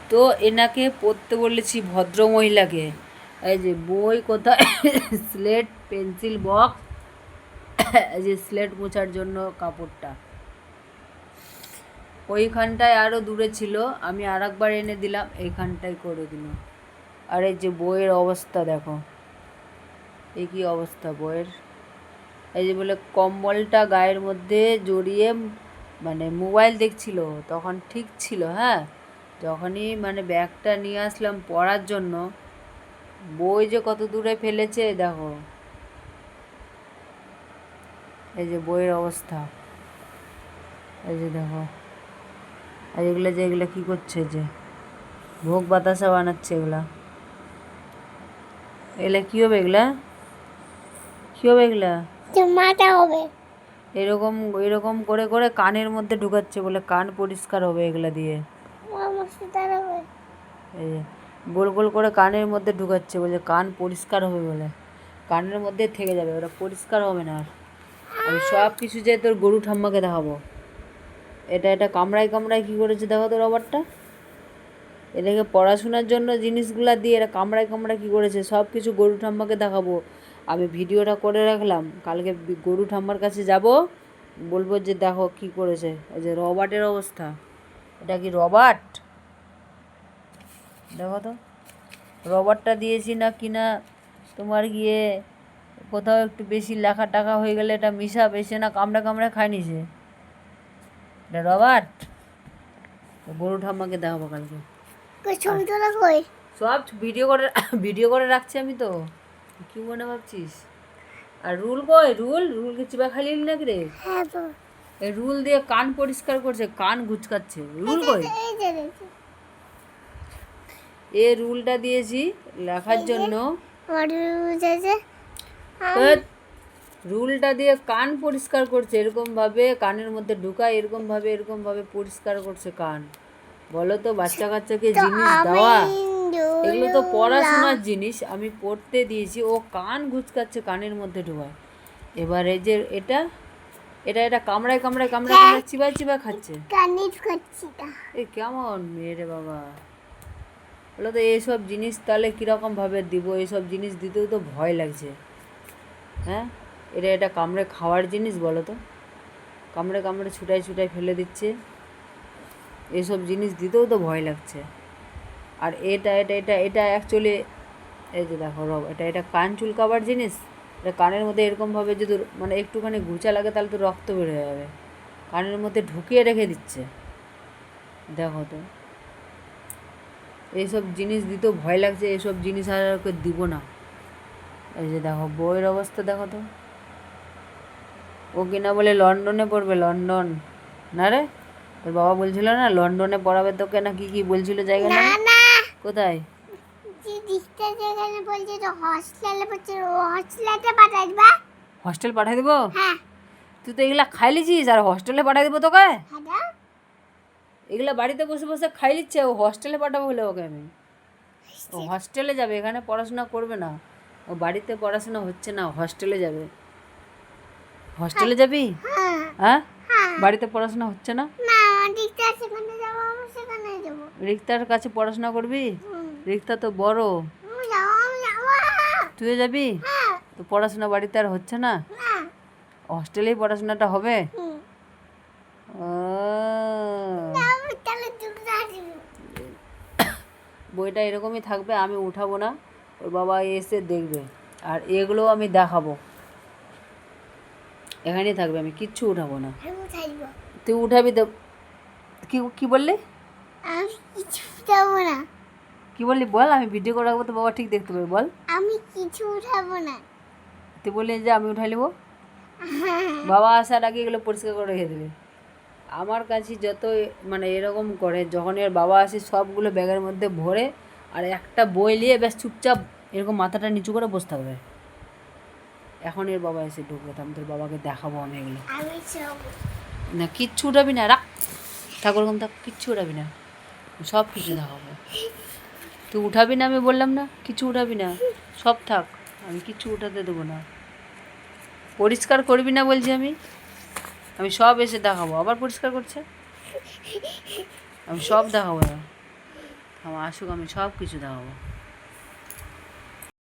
তো এনাকে পড়তে বলেছি, ভদ্রমহিলাকে। এই যে বই কোথায়, স্লেট পেন্সিল বক্স, এই যে স্লেট মোছার জন্য কাপড়টা ওইখানটায় আরও দূরে ছিল, আমি আর একবার এনে দিলাম, এইখানটায় করে দিল। আর এই যে বইয়ের অবস্থা দেখো, এই কী অবস্থা বইয়ের। এই যে বলে কম্বলটা গায়ের মধ্যে জড়িয়ে মানে মোবাইল দেখছিল, তখন ঠিক ছিল। হ্যাঁ, যখনই মানে ব্যাগটা নিয়ে আসলাম পড়ার জন্য, বই যে কত দূরে ফেলেছে দেখো। এই যে বইয়ের অবস্থা, এই যে দেখো। আর এগুলো যে এগুলো কী করছে, যে ভোগ বাতাসা বানাচ্ছে এগুলা, এগুলা কী হবে, এগুলা কী হবে, এগুলা মাথা হবে। এরকম এরকম করে করে কানের মধ্যে ঢুকাচ্ছে, বলে কান পরিষ্কার হবে এগুলা দিয়ে। এই যে গোল গোল করে কানের মধ্যে ঢুকাচ্ছে, বলে কান পরিষ্কার হবে, বলে কানের মধ্যে থেকে যাবে, ওটা পরিষ্কার হবে না। আর আমি সব কিছু যে তোর গরু ঠাম্মাকে দেখাবো। এটা কামড়ায় কামড়ায় কী করেছে দেখো তো রবারটা। এটাকে পড়াশোনার জন্য জিনিসগুলা দিয়ে এটা কামড়ায় কামড়ায় কী করেছে, সব কিছু গরু ঠাম্মাকে দেখাবো। আমি ভিডিওটা করে রাখলাম, কালকে গরু ঠাম্মার কাছে যাব, বলবো যে দেখো কী করেছে। এই যে রবার্টের অবস্থা, এটা কি রবার্ট, দেখো তো রবারটা দিয়েছি না কিনা, তোমার গিয়ে কোথাও একটু বেশি লেখা টাকা হয়ে গেলে এটা মিশা বেশি না কামড়া কামড়া খায় নিছে। এটা রবার্ট, গরু ঠাম্মাকে দেখাবো কালকে। সব ভিডিও করে রাখছি আমি তো, কি মনে ভাবছিস। আর রুল কই, রুলকে চিবা খাইলি নাকি রে। এই রুল দিয়ে কান পরিষ্কার করছে, কান গুচকাচ্ছে। রুল কই, এ রুলটা দিয়েছি লেখার জন্য, রুলটা দিয়ে কান পরিষ্কার করছে, এরকমভাবে কানের মধ্যে ঢুকায়, এরকমভাবে পরিষ্কার করছে কান। বলো তো, বাচ্চা কাচ্চাকে জিনিস দেওয়া, এগুলো তো পড়াশোনার জিনিস, আমি পড়তে দিয়েছি, ও কান গুচকাচ্ছে, কানের মধ্যে ঢুকায়। এবার এই যে এটা এটা এটা কামড়ায় কামড়ায় কামড়ায় কামড়ায় চিবাই চিবাই খাচ্ছে। এ কেমন মেয়ে রে বাবা। বলো তো, এইসব জিনিস তাহলে কীরকমভাবে দিব, এইসব জিনিস দিতেও তো ভয় লাগছে। হ্যাঁ, এটা কামড়ে খাওয়ার জিনিস, বলো তো, কামড়ে কামড়ে ছুটাই ছুটাই ফেলে দিচ্ছে, এসব জিনিস দিতেও তো ভয় লাগছে। আর এটা এটা এটা এটা অ্যাকচুয়ালি এই যে দেখো এটা কান চুলকাবার জিনিস, এটা কানের মধ্যে এরকমভাবে যদি মানে একটুখানি ঘুচা লাগে তাহলে তো রক্ত বের হয়ে যাবে, কানের মধ্যে ঢুকিয়ে রেখে দিচ্ছে। দেখো তো, এইসব জিনিস দিতেও ভয় লাগছে, এইসব জিনিস আর ওকে দিব না। এই যে দেখো বইয়ের অবস্থা দেখো তো, ও কিনা বলে লন্ডনে পড়বে, লন্ডন না রে, তোর বাবা বলছিল না লন্ডনে পড়াবে তোকে, না কি কি বলছিল জায়গা না, কোথায় হস্টেল পাঠাই দেবো। তুই তো এগুলা খাই লিছিস, আর হস্টেলে পাঠাই দেবো তোকে, এগুলা বাড়িতে বসে বসে খাই লিচ্ছে, ও হস্টেলে পাঠাবো বলে ওকে আমি। ও হস্টেলে যাবে, এখানে পড়াশোনা করবে না, ও বাড়িতে পড়াশোনা হচ্ছে না, হস্টেলে যাবে। হস্টেলে যাবি? হ্যাঁ, বাড়িতে পড়াশোনা হচ্ছে না, রিক্তার কাছে পড়াশোনা করবি, রিক্তা তো বড়, তুইও যাবি, তো পড়াশোনা বাড়িতে আর হচ্ছে না, হস্টেলেই পড়াশোনাটা হবে। বইটা এরকমই থাকবে, আমি উঠাবো না, ওর বাবা এসে দেখবে, আর এগুলো আমি দেখাবো, এখানেই থাকবে, আমি কিচ্ছু উঠাবো না। তুই উঠাবি তো, কি বললি, কি বললি বল, আমি ভিডিও করে রাখবো তো বাবা ঠিক দেখতে পাবে, বল আমি কিছু উঠাবো না। তুই বললি যে আমি উঠাই নেবো, বাবা আসার আগে এগুলো পরিষ্কার করে রেখে দেবে। আমার কাছে যত মানে এরকম করে, যখন এর বাবা আসে সবগুলো ব্যাগের মধ্যে ভরে, আর একটা বই নিয়ে ব্যাস চুপচাপ এরকম মাথাটা নিচু করে বসে থাকবে। এখন এর বাবা এসে ঢুকবে, আমি তোর বাবাকে দেখাবো আমি এগুলো। না কিচ্ছু উঠাবি না, রাখ ঠাকুর কম থাক, কিচ্ছু উঠাবি না, সব কিছু দেখাবো। তুই উঠাবি না, আমি বললাম না কিছু উঠাবি না, সব থাক, আমি কিচ্ছু উঠাতে দেবো না। পরিষ্কার করবি না বলছি আমি সব এসে দেখাবো। আবার পরিষ্কার করছে, আমি সব দেখাবো না। আমার আসুক, আমি সব কিছু দেখাবো।